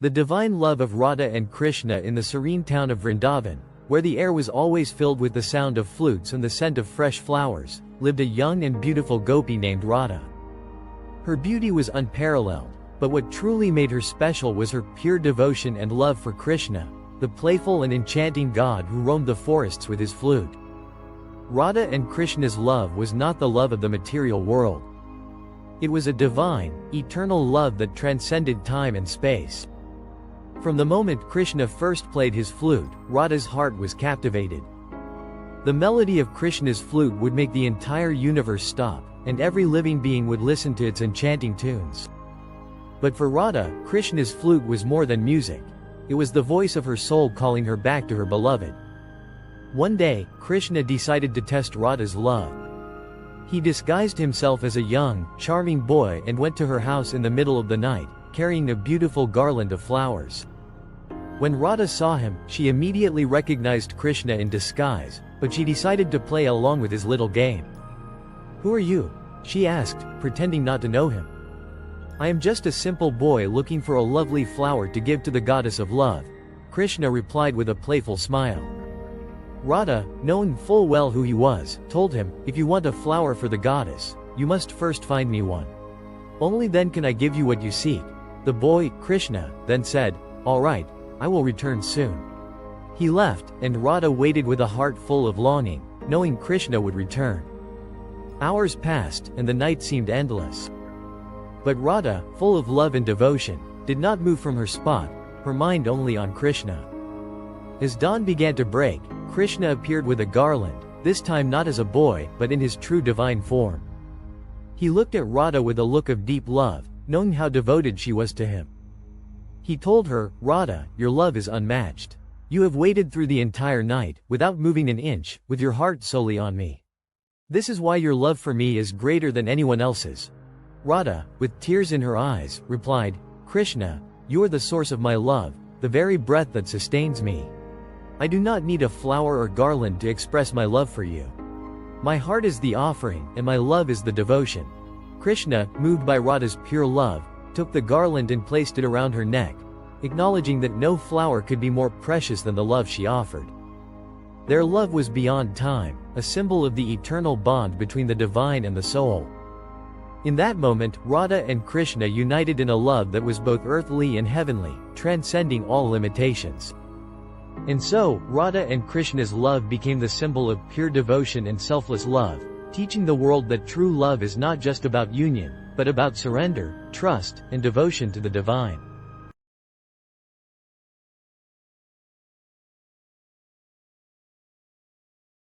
The divine love of Radha and Krishna. In the serene town of Vrindavan, where the air was always filled with the sound of flutes and the scent of fresh flowers, lived a young and beautiful gopi named Radha. Her beauty was unparalleled, but what truly made her special was her pure devotion and love for Krishna, the playful and enchanting god who roamed the forests with his flute. Radha and Krishna's love was not the love of the material world. It was a divine, eternal love that transcended time and space. From the moment Krishna first played his flute, Radha's heart was captivated. The melody of Krishna's flute would make the entire universe stop, and every living being would listen to its enchanting tunes. But for Radha, Krishna's flute was more than music. It was the voice of her soul calling her back to her beloved. One day, Krishna decided to test Radha's love. He disguised himself as a young, charming boy and went to her house in the middle of the night, carrying a beautiful garland of flowers. When Radha saw him, she immediately recognized Krishna in disguise, but she decided to play along with his little game. "Who are you?" she asked, pretending not to know him. "I am just a simple boy looking for a lovely flower to give to the goddess of love," Krishna replied with a playful smile. Radha, knowing full well who he was, told him, "If you want a flower for the goddess, you must first find me one. Only then can I give you what you seek." The boy, Krishna, then said, "All right, I will return soon." He left, and Radha waited with a heart full of longing, knowing Krishna would return. Hours passed, and the night seemed endless. But Radha, full of love and devotion, did not move from her spot, her mind only on Krishna. As dawn began to break, Krishna appeared with a garland, this time not as a boy, but in his true divine form. He looked at Radha with a look of deep love, knowing how devoted she was to him. He told her, "Radha, your love is unmatched. You have waited through the entire night, without moving an inch, with your heart solely on me. This is why your love for me is greater than anyone else's." Radha, with tears in her eyes, replied, "Krishna, you are the source of my love, the very breath that sustains me. I do not need a flower or garland to express my love for you. My heart is the offering, and my love is the devotion." Krishna, moved by Radha's pure love, took the garland and placed it around her neck, acknowledging that no flower could be more precious than the love she offered. Their love was beyond time, a symbol of the eternal bond between the divine and the soul. In that moment, Radha and Krishna united in a love that was both earthly and heavenly, transcending all limitations. And so, Radha and Krishna's love became the symbol of pure devotion and selfless love, teaching the world that true love is not just about union, but about surrender, trust, and devotion to the divine.